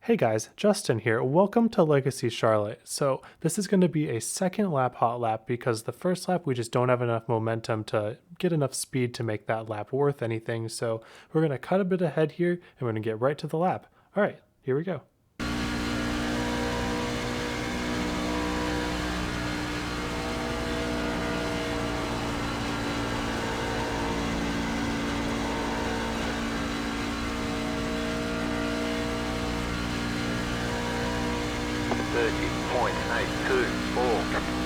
Hey guys, Justin here. Welcome to Legacy Charlotte. So this is going to be a second lap hot lap because the first lap we just don't have enough momentum to get enough speed to make that lap worth anything. So we're going to cut a bit ahead here and we're going to get right to the lap. All right, here we go. 30.824.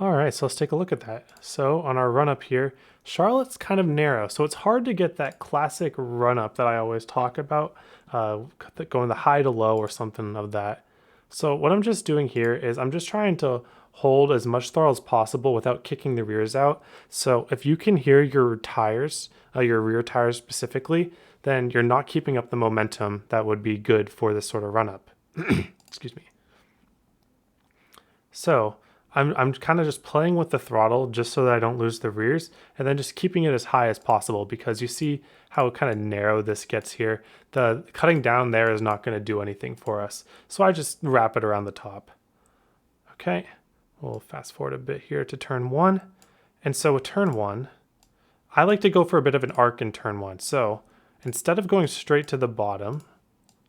All right, so let's take a look at that. So on our run up here, Charlotte's kind of narrow, so it's hard to get that classic run up that I always talk about, going the high to low or something of that. So what I'm just doing here is I'm just trying to hold as much throttle as possible without kicking the rears out. So if you can hear your tires, your rear tires specifically, then you're not keeping up the momentum that would be good for this sort of run up. Excuse me. So I'm kind of just playing with the throttle just so that I don't lose the rears, and then just keeping it as high as possible because you see how kind of narrow this gets here. The cutting down there is not going to do anything for us. So I just wrap it around the top. Okay, we'll fast forward a bit here to turn one. And so with turn one, I like to go for a bit of an arc in turn one. So instead of going straight to the bottom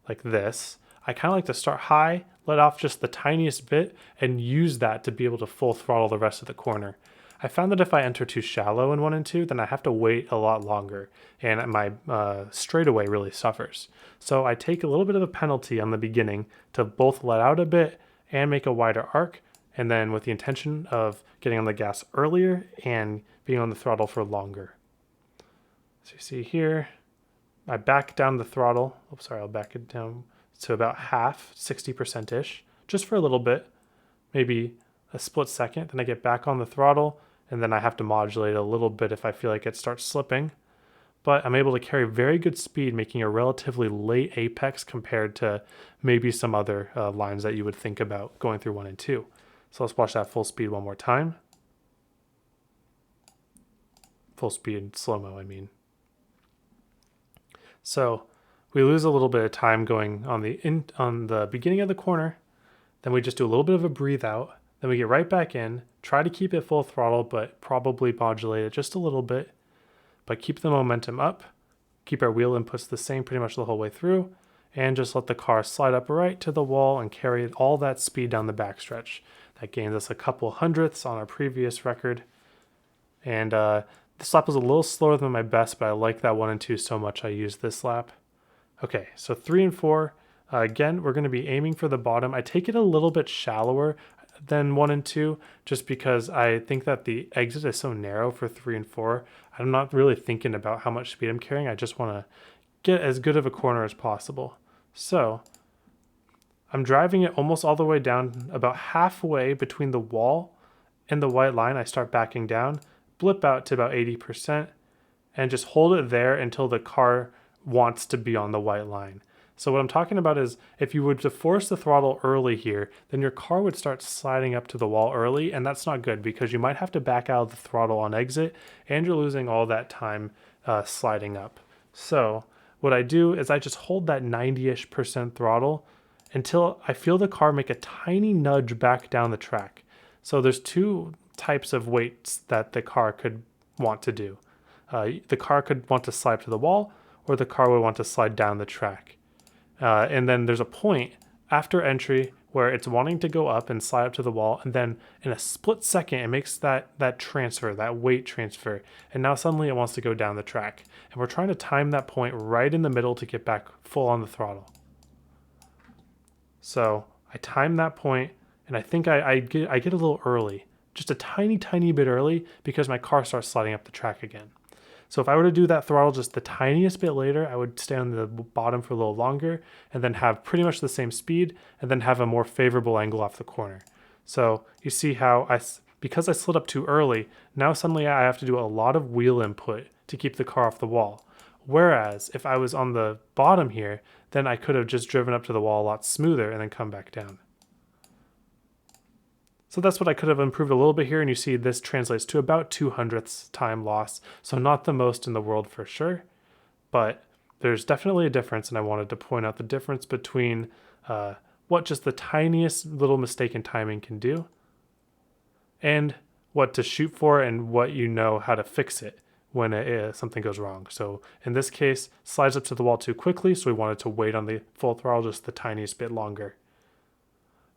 like this, I kind of like to start high, let off just the tiniest bit, and use that to be able to full throttle the rest of the corner. I found that if I enter too shallow in 1 and 2, then I have to wait a lot longer, and my straightaway really suffers. So I take a little bit of a penalty on the beginning to both let out a bit and make a wider arc, and then with the intention of getting on the gas earlier and being on the throttle for longer. So you see here, I back down the throttle. Oops, sorry, I'll back it down to about half, 60%-ish, just for a little bit, maybe a split second. Then I get back on the throttle, and then I have to modulate a little bit if I feel like it starts slipping. But I'm able to carry very good speed, making a relatively late apex compared to maybe some other lines that you would think about going through 1 and 2. So let's watch that full speed one more time. Full speed, slow-mo, I mean. So we lose a little bit of time going on the beginning of the corner, then we just do a little bit of a breathe out, then we get right back in, try to keep it full throttle, but probably modulate it just a little bit, but keep the momentum up, keep our wheel inputs the same pretty much the whole way through, and just let the car slide up right to the wall and carry all that speed down the backstretch. That gains us a couple hundredths on our previous record, and this lap was a little slower than my best, but I like that 1 and 2 so much I used this lap. Okay, so 3 and 4, again, we're going to be aiming for the bottom. I take it a little bit shallower than 1 and 2, just because I think that the exit is so narrow for 3 and 4. I'm not really thinking about how much speed I'm carrying. I just want to get as good of a corner as possible. So I'm driving it almost all the way down, about halfway between the wall and the white line. I start backing down, blip out to about 80%, and just hold it there until the car wants to be on the white line. So what I'm talking about is if you were to force the throttle early here, then your car would start sliding up to the wall early, and that's not good because you might have to back out of the throttle on exit, and you're losing all that time sliding up. So what I do is I just hold that 90-ish% throttle until I feel the car make a tiny nudge back down the track. So there's two types of weights that the car could want to do. The car could want to slide to the wall, or the car would want to slide down the track. And then there's a point after entry where it's wanting to go up and slide up to the wall, and then in a split second it makes that transfer, that weight transfer, and now suddenly it wants to go down the track. And we're trying to time that point right in the middle to get back full on the throttle. So I time that point, and I think I get a little early, just a tiny bit early, because my car starts sliding up the track again. So if I were to do that throttle just the tiniest bit later, I would stay on the bottom for a little longer and then have pretty much the same speed and then have a more favorable angle off the corner. So you see how because I slid up too early, now suddenly I have to do a lot of wheel input to keep the car off the wall. Whereas if I was on the bottom here, then I could have just driven up to the wall a lot smoother and then come back down. So that's what I could have improved a little bit here, and you see this translates to about 2/100ths time loss. So not the most in the world for sure, but there's definitely a difference, and I wanted to point out the difference between what just the tiniest little mistake in timing can do, and what to shoot for, and what you know how to fix it when something goes wrong. So in this case, slides up to the wall too quickly, so we wanted to wait on the full throttle just the tiniest bit longer.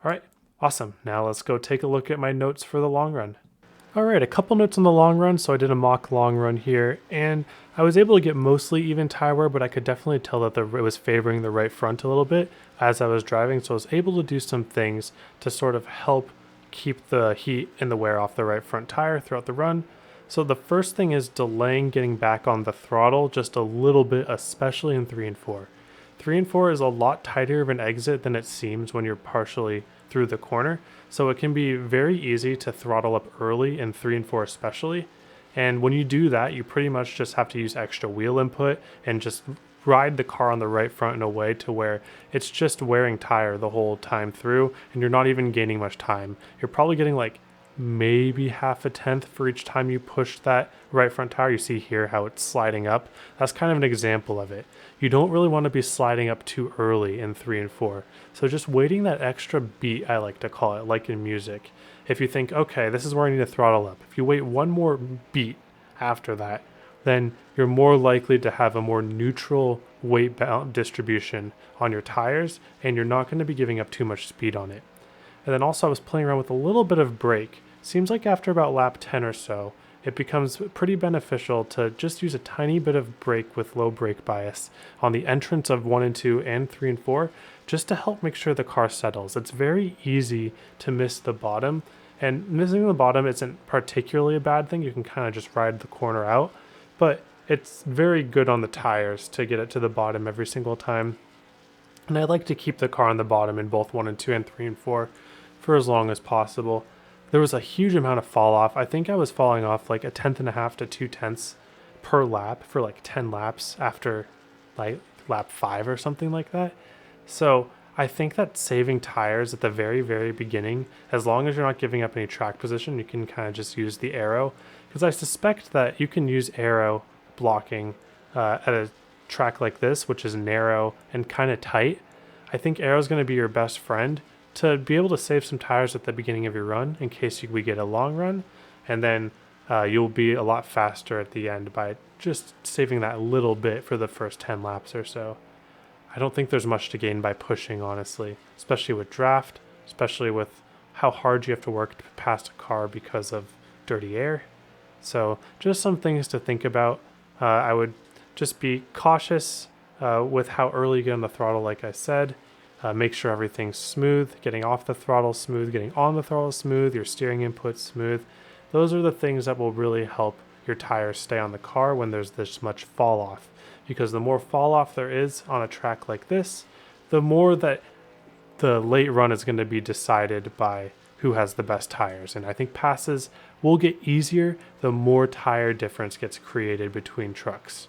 All right. Awesome. Now let's go take a look at my notes for the long run. All right, a couple notes on the long run. So I did a mock long run here, and I was able to get mostly even tire wear, but I could definitely tell that it was favoring the right front a little bit as I was driving. So I was able to do some things to sort of help keep the heat and the wear off the right front tire throughout the run. So the first thing is delaying getting back on the throttle just a little bit, especially in 3 and 4. 3 and 4 is a lot tighter of an exit than it seems when you're partially through the corner, so it can be very easy to throttle up early in 3 and 4 especially. And when you do that, you pretty much just have to use extra wheel input and just ride the car on the right front in a way to where it's just wearing tire the whole time through, and you're not even gaining much time. You're probably getting like maybe 0.5 for each time you push that right front tire. You see here how it's sliding up. That's kind of an example of it. You don't really want to be sliding up too early in 3 and 4. So just waiting that extra beat, I like to call it, like in music. If you think, okay, this is where I need to throttle up. If you wait one more beat after that, then you're more likely to have a more neutral weight distribution on your tires, and you're not going to be giving up too much speed on it. And then also I was playing around with a little bit of brake. Seems like after about lap 10 or so, it becomes pretty beneficial to just use a tiny bit of brake with low brake bias on the entrance of 1 and 2 and 3 and 4, just to help make sure the car settles. It's very easy to miss the bottom, and missing the bottom isn't particularly a bad thing. You can kind of just ride the corner out, but it's very good on the tires to get it to the bottom every single time. And I like to keep the car on the bottom in both 1 and 2 and 3 and 4 for as long as possible. There was a huge amount of fall off. I think I was falling off like 1.5 to 2 per lap for like 10 laps after like lap 5 or something like that. So I think that saving tires at the very, very beginning, as long as you're not giving up any track position, you can kind of just use the aero. Because I suspect that you can use aero blocking at a track like this, which is narrow and kind of tight. I think aero is going to be your best friend to be able to save some tires at the beginning of your run in case we get a long run, and then you'll be a lot faster at the end by just saving that little bit for the first 10 laps or so. I don't think there's much to gain by pushing, honestly, especially with draft, especially with how hard you have to work to pass a car because of dirty air. So just some things to think about. I would just be cautious with how early you get on the throttle, like I said. Make sure everything's smooth, getting off the throttle smooth, getting on the throttle smooth, your steering input smooth. Those are the things that will really help your tires stay on the car when there's this much fall off. Because the more fall off there is on a track like this, the more that the late run is going to be decided by who has the best tires. And I think passes will get easier the more tire difference gets created between trucks.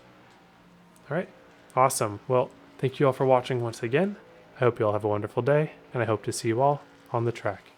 All right, awesome. Well, thank you all for watching once again. I hope you all have a wonderful day, and I hope to see you all on the track.